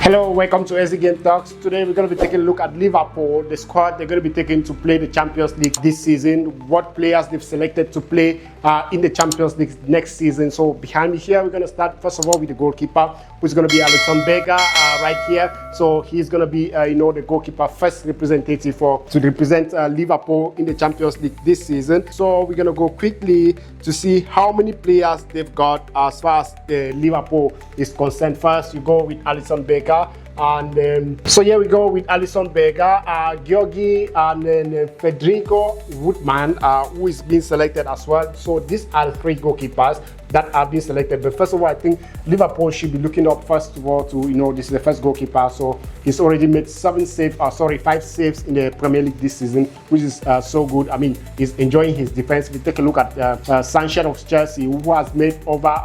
Hello, welcome to SC Game Talks. Today we're going to be taking a look at Liverpool, the squad they're going to be taking to play the Champions League this season, what players they've selected to play in the Champions League next season. So behind me here, we're going to start first of all with the goalkeeper, who's going to be Alisson right here. So he's going to be, the goalkeeper first representative to represent Liverpool in the Champions League this season. So we're going to go quickly to see how many players they've got as far as Liverpool is concerned. First, you go with Alisson Becker. And so here we go with Alisson Becker, Georgi, and then Federico Woodman, who is being selected as well. So these are the three goalkeepers that are being selected. But first of all, I think Liverpool should be looking up first of all to, this is the first goalkeeper. So he's already made 5 saves in the Premier League this season, which is so good. I mean, he's enjoying his defense. If you take a look at Sanchez of Chelsea, who has made over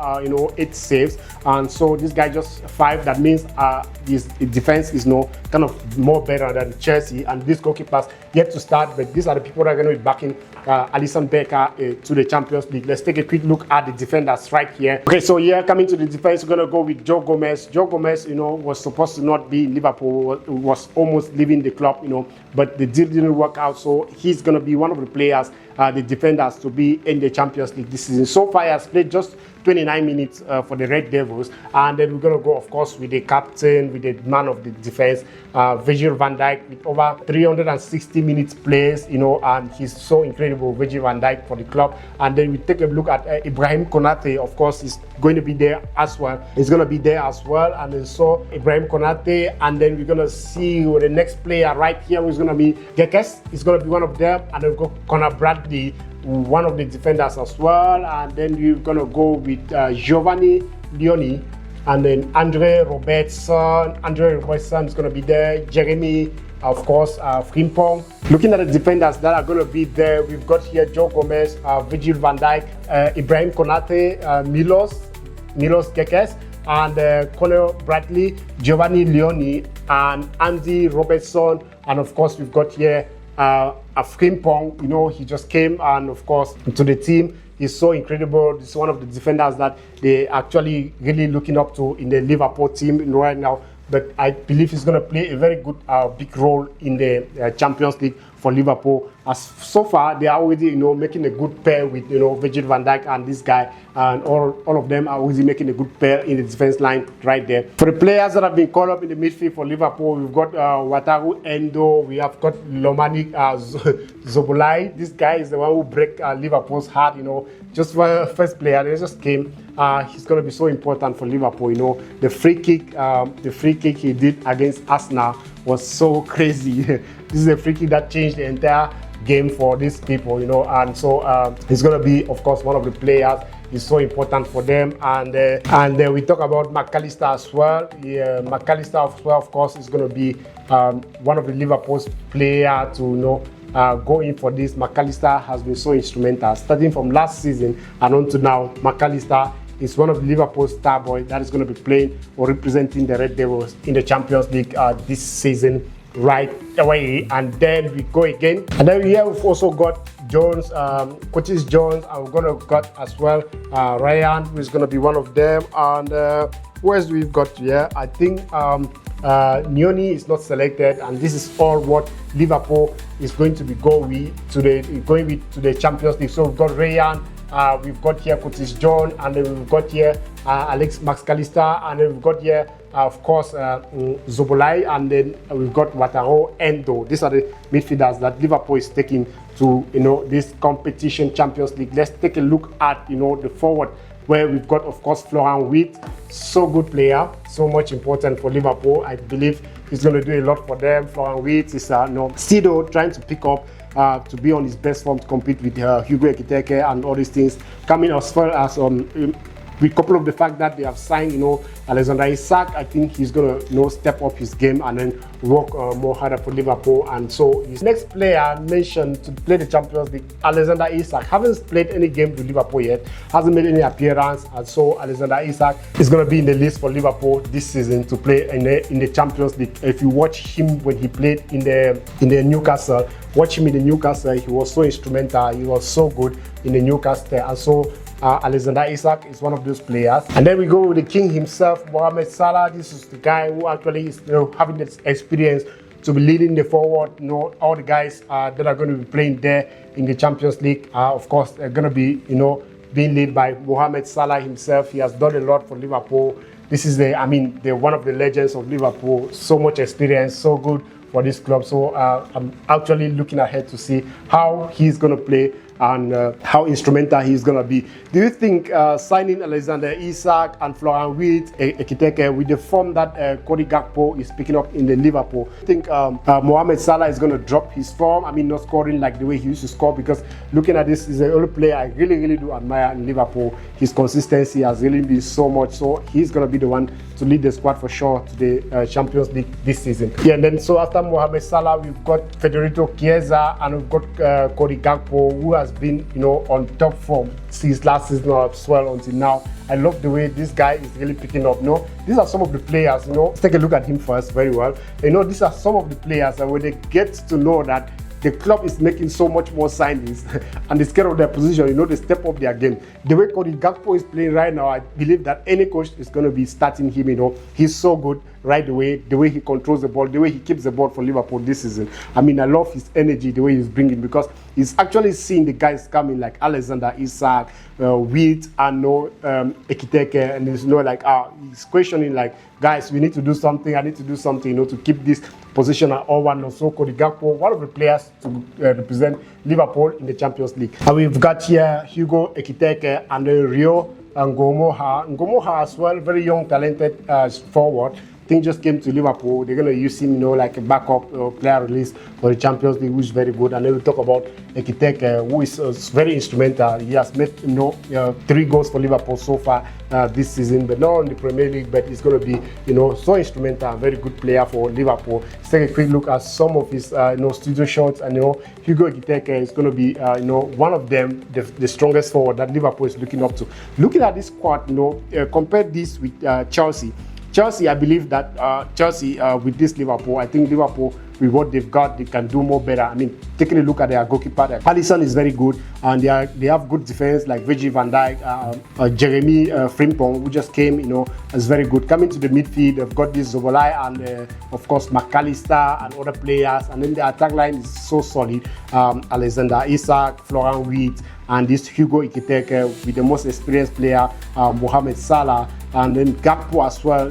8 saves, and so this guy just 5. That means his defense is kind of more better than Chelsea, and these goalkeepers yet to start. But these are the people that are going to be backing Alisson Becker to the Champions League. Let's take a quick look at the defenders right here. Okay, so here coming to the defense, we're going to go with Joe Gomez. Joe Gomez, was supposed to not be in Liverpool, was almost leaving the club, but the deal didn't work out. So he's going to be one of the players, the defenders, to be in the Champions League this season. So far, he has played just 29 minutes for the Red Devils, and then we're going to go, of course, with the captain, with the man of the defense, Virgil van Dijk, with over 360 minutes plays, and he's so incredible, Virgil van Dijk, for the club. And then we take a look at Ibrahim Konate. Of course, he's going to be there as well. He's going to be there as well, and then so Ibrahim Konate, and then we're going to see the next player right here, who's going to be Gekes. He's going to be one of them, and then we've got Conor Bradley, one of the defenders as well. And then we're going to go with Giovanni Leoni, and then Andre Robertson is going to be there. Jeremy, of course, Frimpong. Looking at the defenders that are going to be there, we've got here Joe Gomez, Virgil van Dijk, Ibrahim Konate, Milos Gekes, and Conor Bradley, Giovanni Leoni, and Andy Robertson. And of course, we've got here a Frimpong. He just came, and of course, to the team. He's so incredible. He's one of the defenders that they actually really looking up to in the Liverpool team right now. But I believe he's going to play a very good, big role in the Champions League for Liverpool. As so far, they are already, making a good pair with, Virgil van Dijk and this guy, and all of them are already making a good pair in the defense line right there. For the players that have been called up in the midfield for Liverpool, we've got Wataru Endo, we have got Lomani Szoboszlai. This guy is the one who break Liverpool's heart, just for first player. They just came. He's going to be so important for Liverpool. The free kick he did against Arsenal was so crazy. This is a free kick that changed the entire game for these people, and so he's going to be, of course, one of the players. He's so important for them. And then we talk about Mac Allister as well. Mac Allister as well, of course, is going to be one of the Liverpool's player to go in for this. Mac Allister has been so instrumental, starting from last season and on to now. Mac Allister is one of the Liverpool star boys that is going to be playing or representing the Red Devils in the Champions League this season right away. And then we go again. And then here we've also got Jones, Curtis Jones, and we're going to got as well Ryan, who is going to be one of them. And who else we've got here? I think Nioni is not selected, and this is all what Liverpool is going to be going to the Champions League. So we've got Ryan, we've got here Curtis Jones, and then we've got here Alex Mac Allister, and then we've got here of course Szoboszlai, and then we've got Wataru Endo. These are the midfielders that Liverpool is taking to this competition Champions League. Let's take a look at the forward, where we've got, of course, Florian Wirtz, so good player, so much important for Liverpool. I believe he's going to do a lot for them. Florian Wirtz is still trying to pick up to be on his best form to compete with Hugo Ekitike and all these things. Coming as far as with a couple of the fact that they have signed, Alexander Isak. I think he's going to, step up his game and then work more harder for Liverpool. And so his next player mentioned to play the Champions League, Alexander Isak, haven't played any game with Liverpool yet, hasn't made any appearance, and so Alexander Isak is going to be in the list for Liverpool this season to play in the Champions League. If you watch him when he played in the Newcastle, watch him in the Newcastle, he was so instrumental, he was so good in the Newcastle, and so Alexander Isak is one of those players. And then we go with the king himself, Mohamed Salah. This is the guy who actually is having this experience to be leading the forward. All the guys that are going to be playing there in the Champions League, of course, they're going to be, being led by Mohamed Salah himself. He has done a lot for Liverpool. This is the one of the legends of Liverpool. So much experience, so good for this club. So I'm actually looking ahead to see how he's going to play and how instrumental he's going to be. Do you think signing Alexander Isak and Florian Ekitike with the form that Cody Gakpo is picking up in the Liverpool, I think Mohamed Salah is going to drop his form? Not scoring like the way he used to score, because looking at this, he's the only player I really do admire in Liverpool. His consistency has really been so much, so he's going to be the one to lead the squad for sure to the Champions League this season. Yeah, and then so after Mohamed Salah, we've got Federico Chiesa and we've got Cody Gakpo, who has been on top form since last season as well until now. I love the way this guy is really picking up. These are some of the players, let's take a look at him first very well. These are some of the players that when they get to know that the club is making so much more signings and they scared of their position, they step up their game. The way Cody Gakpo is playing right now, I believe that any coach is going to be starting him. He's so good right away, the way he controls the ball, the way he keeps the ball for Liverpool this season. I love his energy, the way he's bringing, because he's actually seeing the guys coming like Alexander Isak, Witt, and Ekitike, and he's he's questioning like, guys, we need to do something. I need to do something, to keep this position at all one. So Cody Gakpo, one of the players to represent Liverpool in the Champions League. And we've got here Hugo Ekitike and Rio Ngomoha. Ngomoha as well, very young, talented forward. Thing just came to Liverpool. They're going to use him, like a backup player release for the Champions League, which is very good. And then we talk about Ekitike, who is very instrumental. He has made 3 goals for Liverpool so far this season, but not in the Premier League. But he's going to be, so instrumental, a very good player for Liverpool. Let's take a quick look at some of his, studio shots. And Hugo Ekitike is going to be, one of them, the strongest forward that Liverpool is looking up to. Looking at this squad, compare this with Chelsea. Chelsea, I believe that Chelsea, with this Liverpool, I think Liverpool, with what they've got, they can do more better. Taking a look at their goalkeeper, Alisson is very good, and they have good defense like Virgil van Dijk, Jeremy Frimpong, who just came, is very good. Coming to the midfield, they've got this Szoboszlai and of course Mac Allister and other players, and then the attack line is so solid. Alexander Isak, Florian Witt, and this Hugo Ekitike with the most experienced player, Mohamed Salah, and then Gakpo as well,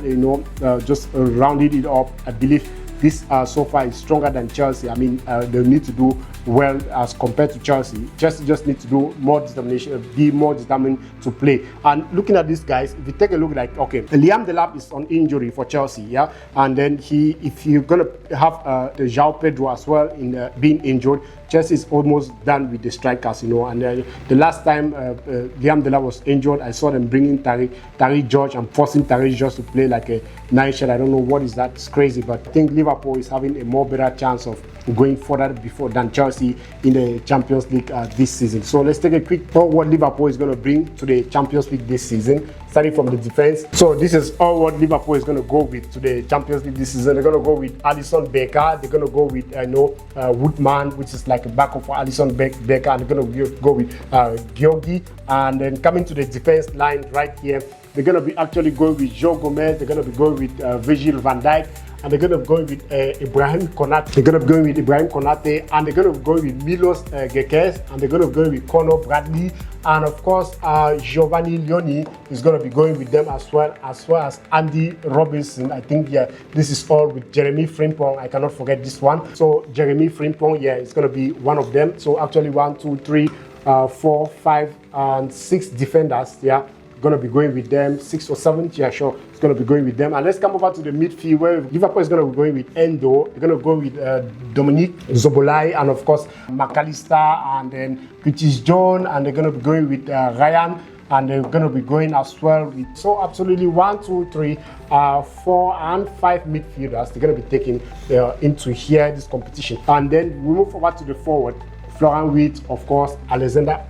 just rounded it up. I believe this so far is stronger than Chelsea. They need to do well as compared to Chelsea. Chelsea just need to do more determination, be more determined to play. And looking at these guys, if you take a look, Liam Delap is on injury for Chelsea, yeah, and then if you're gonna have the João Pedro as well in being injured, Chelsea is almost done with the strikers, And the last time Liam Delap was injured, I saw them bringing Tariq George and forcing Tariq George to play like a 9 shot. I don't know what is that. It's crazy, but I think Liverpool is having a more better chance of going further than Chelsea in the Champions League this season. So let's take a quick look at what Liverpool is going to bring to the Champions League this season, starting from the defense. So this is all what Liverpool is going to go with to the Champions League this season. They're going to go with Alisson Becker. They're going to go with Woodman, which is like a backup for Alisson Becker, and they're going to go with Georgi. And then coming to the defense line right here, they're going to be actually going with Joe Gomez. They're going to be going with Virgil van Dijk. And they're going to be going with Ibrahim Konate. They're going to be going with Ibrahim Konate, and they're going to be going with Milos Gekes, and they're going to be going with Conor Bradley, and of course Giovanni Leoni is going to be going with them as well as Andy Robinson. I think this is all with Jeremy Frimpong. I cannot forget this one. So Jeremy Frimpong, it's going to be one of them. So actually 1, 2, 3, 4, 5, and 6 defenders. Going to be going with them. 6 or 7, sure. It's going to be going with them. And let's come over to the midfield, where Liverpool is going to be going with Endo. They're going to go with Dominic Szoboszlai, and of course Mac Allister, and then Curtis Jones, and they're going to be going with Ryan, and they're going to be going as well with, so absolutely 1, 2, 3, 4, and 5 midfielders. They're going to be taken into here, this competition. And then we move forward to the forward. Florian Witt, of course, Alexander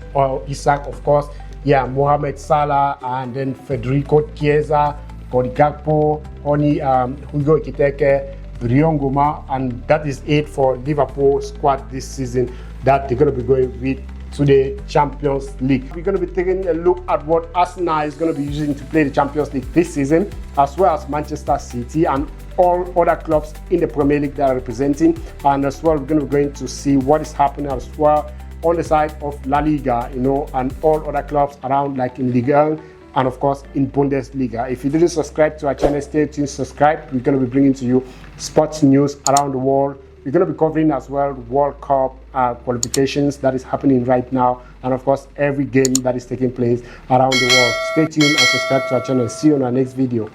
Isak, of course, Mohamed Salah, and then Federico Chiesa, Cody Gakpo, Hugo Ekitike, Rio Ngoma, and that is it for Liverpool squad this season that they're going to be going with to the Champions League. We're going to be taking a look at what Arsenal is going to be using to play the Champions League this season, as well as Manchester City and all other clubs in the Premier League that are representing. And as well, we're going to be going to see what is happening as well on the side of La Liga, and all other clubs around, like in Liga 1 and of course in Bundesliga. If you didn't subscribe to our channel, stay tuned, subscribe. We're going to be bringing to you sports news around the world. We're going to be covering as well World Cup qualifications that is happening right now, and of course every game that is taking place around the world. Stay tuned and subscribe to our channel. See you on our next video.